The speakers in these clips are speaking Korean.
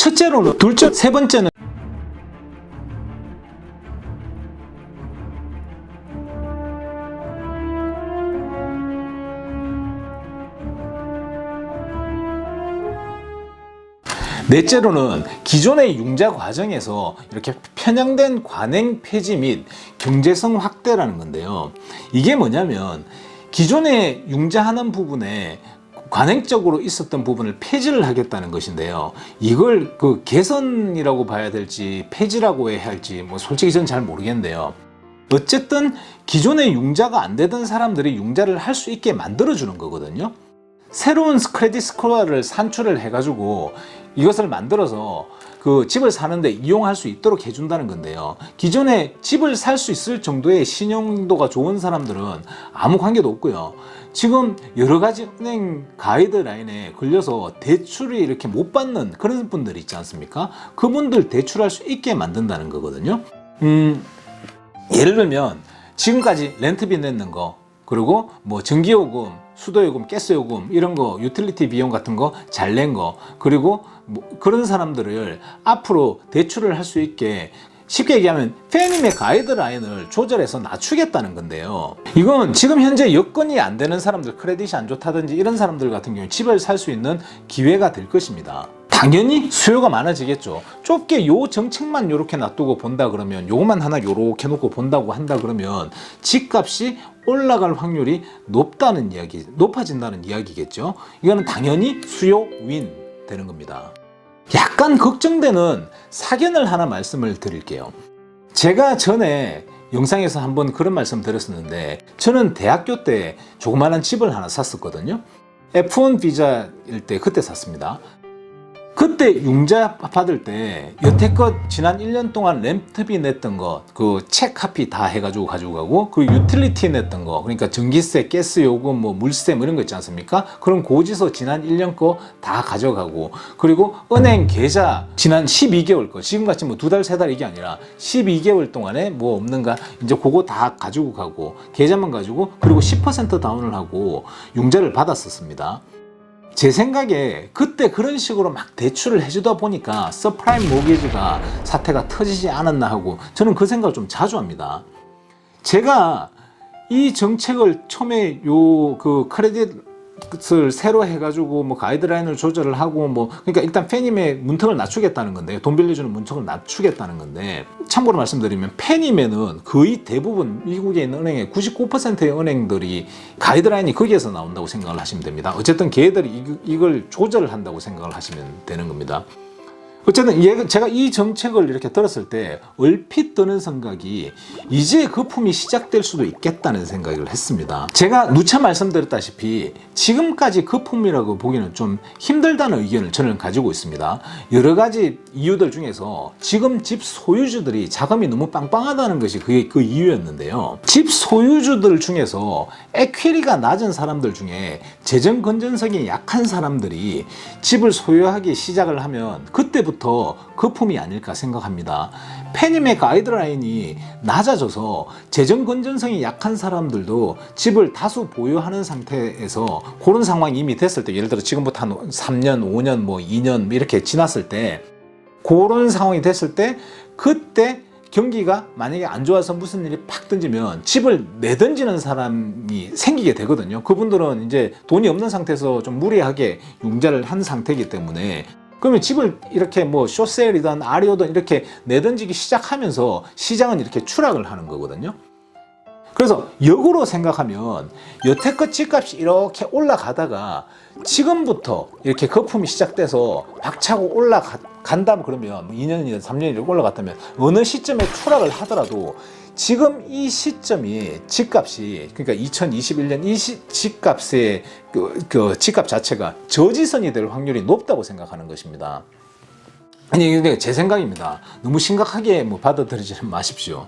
첫째로는, 둘째, 세 번째는 넷째로는 기존의 융자 과정에서 이렇게 편향된 관행 폐지 및 경제성 확대라는 건데요. 이게 뭐냐면 기존에 융자하는 부분에 관행적으로 있었던 부분을 폐지를 하겠다는 것인데요. 이걸 그 개선이라고 봐야 될지 폐지라고 해야 할지 뭐 솔직히 저는 잘 모르겠는데요. 어쨌든 기존에 융자가 안 되던 사람들이 융자를 할 수 있게 만들어주는 거거든요. 새로운 크레딧 스코어를 산출을 해가지고 이것을 만들어서 그 집을 사는데 이용할 수 있도록 해준다는 건데요. 기존에 집을 살 수 있을 정도의 신용도가 좋은 사람들은 아무 관계도 없고요. 지금 여러 가지 은행 가이드라인에 걸려서 대출이 이렇게 못 받는 그런 분들 있지 않습니까? 그분들 대출할 수 있게 만든다는 거거든요. 예를 들면 지금까지 렌트비 내는 거, 그리고 뭐 전기요금, 수도요금, 가스요금 이런 거 유틸리티 비용 같은 거 잘 낸 거, 그리고 뭐 그런 사람들을 앞으로 대출을 할 수 있게 쉽게 얘기하면 페니의 가이드라인을 조절해서 낮추겠다는 건데요. 이건 지금 현재 여건이 안 되는 사람들, 크레딧이 안 좋다든지 이런 사람들 같은 경우에 집을 살 수 있는 기회가 될 것입니다. 당연히 수요가 많아지겠죠. 좁게 요 정책만 요렇게 놔두고 본다 그러면, 요것만 하나 요렇게 놓고 본다고 한다 그러면 집값이 올라갈 확률이 높아진다는 이야기겠죠. 이거는 당연히 수요 윈 되는 겁니다. 약간 걱정되는 사견을 하나 말씀을 드릴게요. 제가 전에 영상에서 한번 그런 말씀 드렸었는데, 저는 대학교 때 조그마한 집을 하나 샀었거든요. F1 비자일 때 그때 샀습니다. 그때 융자 받을 때 여태껏 지난 1년 동안 렌트비 냈던 거, 그 책 카피 다 해가지고 가지고 가고, 그 유틸리티 냈던 거, 그러니까 전기세, 가스 요금, 뭐 물세 뭐 이런 거 있지 않습니까? 그럼 고지서 지난 1년 거 다 가져가고, 그리고 은행 계좌 지난 12개월 거, 지금같이 뭐 2달, 3달 이게 아니라 12개월 동안에 뭐 없는가, 이제 그거 다 가지고 가고, 계좌만 가지고, 그리고 10% 다운을 하고 융자를 받았었습니다. 제 생각에 그때 그런 식으로 막 대출을 해주다 보니까 서프라임 모기지가 사태가 터지지 않았나 하고, 저는 그 생각을 좀 자주 합니다. 제가 이 정책을 처음에 그 크레딧을 새로 해가지고 뭐 가이드라인을 조절을 하고 뭐, 그러니까 일단 페니메 문턱을 낮추겠다는 건데, 돈 빌려주는 문턱을 낮추겠다는 건데, 참고로 말씀드리면 페니메는 거의 대부분 미국에 있는 은행의 99%의 은행들이 가이드라인이 거기에서 나온다고 생각을 하시면 됩니다. 어쨌든 걔들이 이걸 조절을 한다고 생각을 하시면 되는 겁니다. 어쨌든 제가 이 정책을 이렇게 들었을 때 얼핏 드는 생각이, 이제 거품이 시작될 수도 있겠다는 생각을 했습니다. 제가 누차 말씀드렸다시피 지금까지 거품이라고 보기는 좀 힘들다는 의견을 저는 가지고 있습니다. 여러 가지 이유들 중에서 지금 집 소유주들이 자금이 너무 빵빵하다는 것이 그게 그 이유였는데요. 집 소유주들 중에서 에퀴리가 낮은 사람들 중에 재정 건전성이 약한 사람들이 집을 소유하기 시작을 하면 그때부터 거품이 아닐까 생각합니다. 페니메 가이드라인이 낮아져서 재정 건전성이 약한 사람들도 집을 다수 보유하는 상태에서 그런 상황이 이미 됐을 때, 예를 들어 지금부터 한 3년, 5년, 뭐 2년 이렇게 지났을 때, 그런 상황이 됐을 때, 그때 경기가 만약에 안 좋아서 무슨 일이 팍 던지면 집을 내던지는 사람이 생기게 되거든요. 그분들은 이제 돈이 없는 상태에서 좀 무리하게 융자를 한 상태이기 때문에, 그러면 집을 이렇게 뭐 쇼세일이든 아리오든 이렇게 내던지기 시작하면서 시장은 이렇게 추락을 하는 거거든요. 그래서 역으로 생각하면 여태껏 집값이 이렇게 올라가다가 지금부터 이렇게 거품이 시작돼서 박차고 올라간다면, 그러면 2년이든 3년이든 올라갔다면 어느 시점에 추락을 하더라도 지금 이 시점이 집값이, 그러니까 2021년 이 집값의 그 집값 자체가 저지선이 될 확률이 높다고 생각하는 것입니다. 아니, 이게 제 생각입니다. 너무 심각하게 뭐 받아들이지는 마십시오.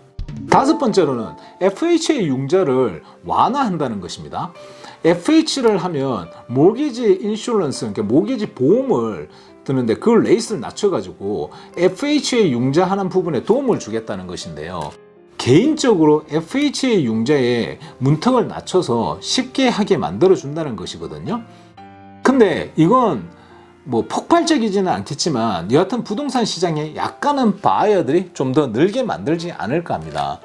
다섯 번째로는 FHA 융자를 완화한다는 것입니다. FH를 하면 모기지 인슈런스, 그러니까 모기지 보험을 드는데 그 레이스를 낮춰가지고 FHA 융자하는 부분에 도움을 주겠다는 것인데요. 개인적으로 FHA 융자의 문턱을 낮춰서 쉽게 하게 만들어 준다는 것이거든요. 근데 이건 뭐 폭발적이지는 않겠지만 여하튼 부동산 시장에 약간은 바이어들이 좀 더 늘게 만들지 않을까 합니다.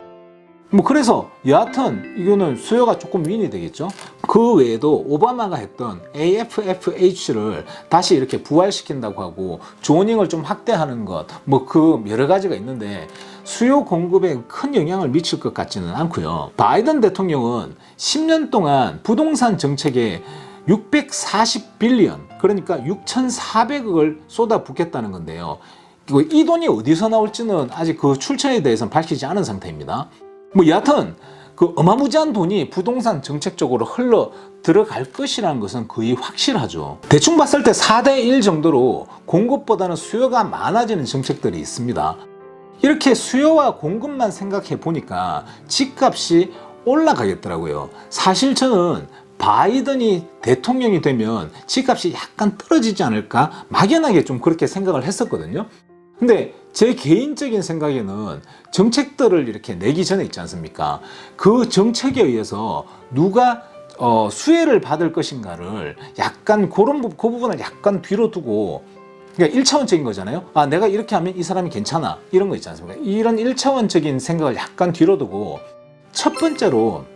뭐 그래서 여하튼 이거는 수요가 조금 윈이 되겠죠. 그 외에도 오바마가 했던 AFFH를 다시 이렇게 부활시킨다고 하고 조닝을 좀 확대하는 것, 뭐 그 여러 가지가 있는데 수요 공급에 큰 영향을 미칠 것 같지는 않고요. 바이든 대통령은 10년 동안 부동산 정책에 640빌리언, 그러니까 6,400억을 쏟아붓겠다는 건데요. 이 돈이 어디서 나올지는 아직 그 출처에 대해서는 밝히지 않은 상태입니다. 뭐 여하튼 그 어마무지한 돈이 부동산 정책 쪽으로 흘러 들어갈 것이라는 것은 거의 확실하죠. 대충 봤을 때 4대1 정도로 공급보다는 수요가 많아지는 정책들이 있습니다. 이렇게 수요와 공급만 생각해 보니까 집값이 올라가겠더라고요. 사실 저는 바이든이 대통령이 되면 집값이 약간 떨어지지 않을까 막연하게 좀 그렇게 생각을 했었거든요. 근데 제 개인적인 생각에는 정책들을 이렇게 내기 전에 있지 않습니까? 그 정책에 의해서 누가 수혜를 받을 것인가를 약간 그 부분을 약간 뒤로 두고, 그러니까 1차원적인 거잖아요. 아, 내가 이렇게 하면 이 사람이 괜찮아, 이런 거 있지 않습니까? 이런 1차원적인 생각을 약간 뒤로 두고 첫 번째로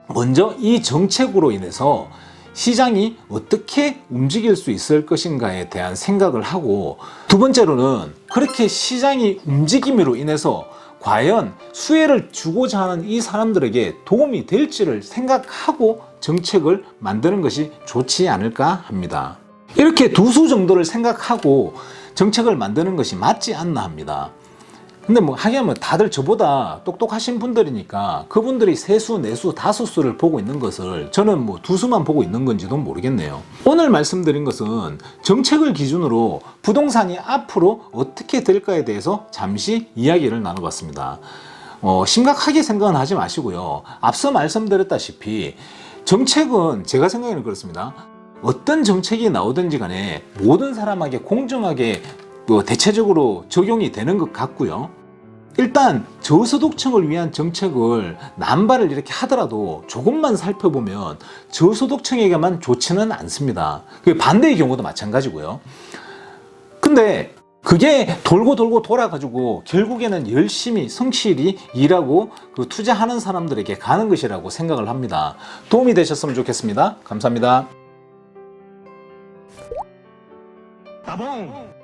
먼저 이 정책으로 인해서 시장이 어떻게 움직일 수 있을 것인가에 대한 생각을 하고, 두 번째로는 그렇게 시장이 움직임으로 인해서 과연 수혜를 주고자 하는 이 사람들에게 도움이 될지를 생각하고 정책을 만드는 것이 좋지 않을까 합니다. 이렇게 두 수 정도를 생각하고 정책을 만드는 것이 맞지 않나 합니다. 근데 뭐 하긴 뭐 다들 저보다 똑똑하신 분들이니까 그분들이 세수, 네수, 다수수를 보고 있는 것을 저는 뭐 두수만 보고 있는 건지도 모르겠네요. 오늘 말씀드린 것은 정책을 기준으로 부동산이 앞으로 어떻게 될까에 대해서 잠시 이야기를 나눠봤습니다. 심각하게 생각은 하지 마시고요. 앞서 말씀드렸다시피 정책은 제가 생각에는 그렇습니다. 어떤 정책이 나오든지 간에 모든 사람에게 공정하게 대체적으로 적용이 되는 것 같고요. 일단 저소득층을 위한 정책을 남발을 이렇게 하더라도 조금만 살펴보면 저소득층에게만 좋지는 않습니다. 반대의 경우도 마찬가지고요. 근데 그게 돌고 돌고 돌아가지고 결국에는 열심히 성실히 일하고 투자하는 사람들에게 가는 것이라고 생각을 합니다. 도움이 되셨으면 좋겠습니다. 감사합니다. 따봉!